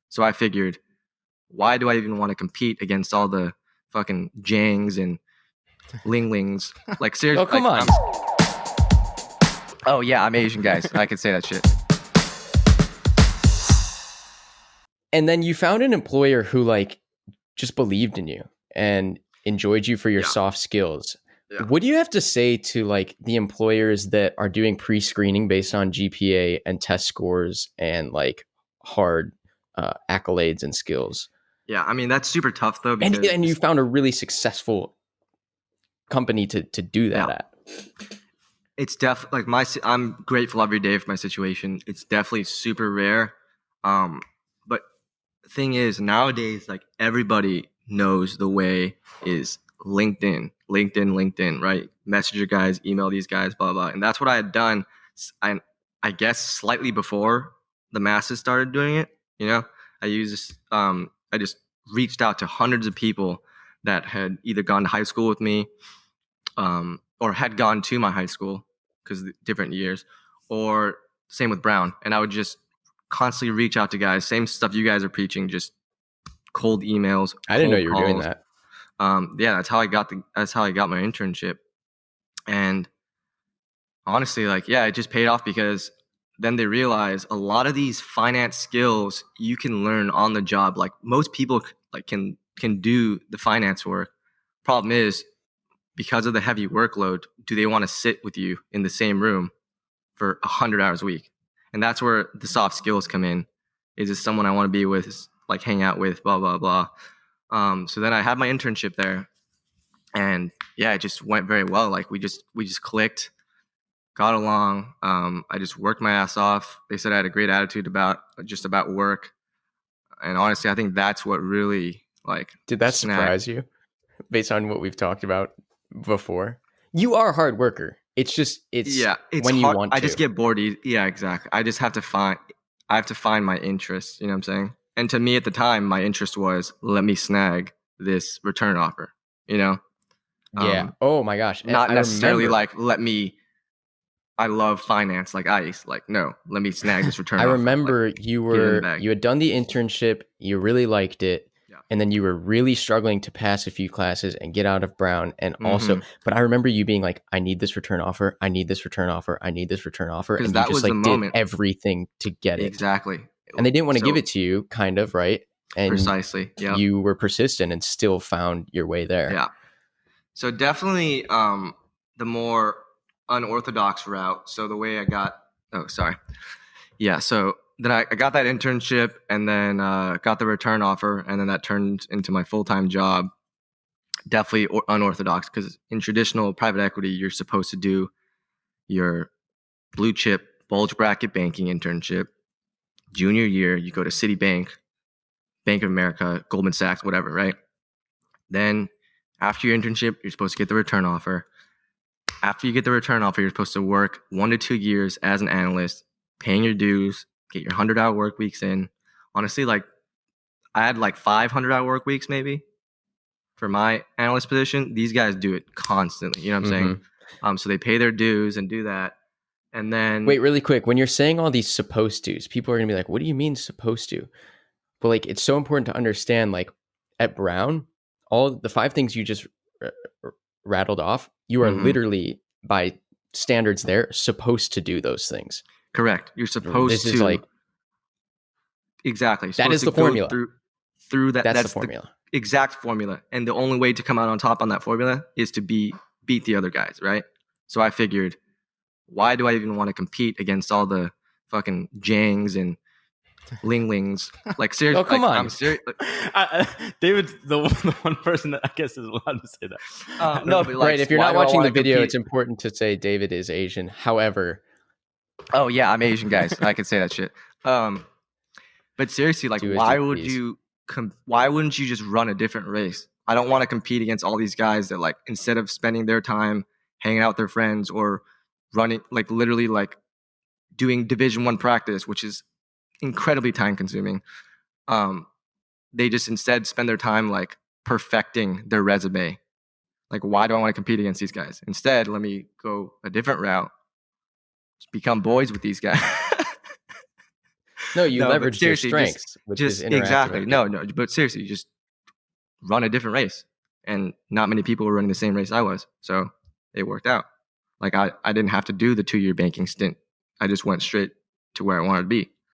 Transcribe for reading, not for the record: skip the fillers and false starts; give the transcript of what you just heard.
So I figured, why do I even want to compete against all the fucking Jangs and Linglings? Like seriously, Oh, come on. Oh yeah, I'm Asian, guys. I could say that shit. And then you found an employer who like just believed in you and enjoyed you for your soft skills. Yeah. What do you have to say to like the employers that are doing pre-screening based on GPA and test scores and like hard accolades and skills? Yeah, I mean that's super tough though because And you found a really successful company to do that at. It's definitely like I'm grateful every day for my situation. It's definitely super rare. But the thing is nowadays, like everybody knows the way is LinkedIn, right? Message your guys, email these guys, blah, blah. And that's what I had done. I guess slightly before the masses started doing it, you know, I just reached out to hundreds of people that had either gone to high school with me, or had gone to my high school because different years, or same with Brown. And I would just constantly reach out to guys, same stuff you guys are preaching, just cold emails. I didn't know you were calls. doing that. Yeah, that's how I got my internship. And honestly, like, yeah, it just paid off because then they realize a lot of these finance skills you can learn on the job. Like most people like can do the finance work. Problem is, because of the heavy workload, do they want to sit with you in the same room for 100 hours a week? And that's where the soft skills come in. Is this someone I want to be with, like hang out with, blah, blah, blah. So then I had my internship there, and yeah, it just went very well. Like we just clicked, got along. I just worked my ass off. They said I had a great attitude about work. And honestly, I think that's what really like did that surprise you based on what we've talked about before? You are a hard worker. It's when you hard. want to. I just get bored. Yeah, exactly. I just have to find my interest. You know what I'm saying? And to me at the time, my interest was, let me snag this return offer. You know? Yeah. Oh my gosh. Not necessarily like I love finance like ice. Like, no, let me snag this return offer. I remember like, you had done the internship, you really liked it, and then you were really struggling to pass a few classes and get out of Brown. And also, but I remember you being like, I need this return offer. I need this return offer. I need this return offer. And you just like did everything to get it. Exactly. And they didn't want to give it to you, kind of, right? And precisely. Yeah. You were persistent and still found your way there. Yeah. So definitely the more unorthodox route. So the way so then I got that internship, and then got the return offer, and then that turned into my full-time job. Definitely unorthodox, because in traditional private equity, you're supposed to do your blue chip bulge bracket banking internship. Junior year, you go to Citibank, Bank of America, Goldman Sachs, whatever, right? Then after your internship, you're supposed to get the return offer. After you get the return offer, you're supposed to work 1 to 2 years as an analyst, paying your dues, get your 100-hour work weeks in. Honestly, like I had like 500-hour work weeks maybe for my analyst position. These guys do it constantly. You know what I'm saying? So they pay their dues and do that. And then wait, really quick, when you're saying all these supposed to's, people are gonna be like, what do you mean supposed to? But like, it's so important to understand, like at Brown, all the 5 things you just rattled off, you are literally, by standards there, supposed to do those things. Correct. You're supposed to. Is like exactly. That is the formula. Through that. That's the formula. The exact formula. And the only way to come out on top on that formula is to beat the other guys, right? So I figured, why do I even want to compete against all the fucking Jangs and Linglings? Like seriously. Oh, come on. I'm serious. David's the one person that I guess is allowed to say that. No, but like, right. If you're not watching the video, it's important to say David is Asian. However, oh yeah, I'm Asian, guys. I can say that shit. But seriously, like, why wouldn't you just run a different race? I don't want to compete against all these guys that, like, instead of spending their time hanging out with their friends or running, like, literally, like, doing Division I practice, which is incredibly time consuming, they just instead spend their time, like, perfecting their resume. Like, why do I want to compete against these guys? Instead, let me go a different route. Just become boys with these guys. No, you No, but leveraged your seriously, strengths, which is just interacting exactly. with No, people. no, but seriously, just run a different race. And not many people were running the same race I was. So it worked out. Like I didn't have to do the 2-year banking stint. I just went straight to where I wanted to be.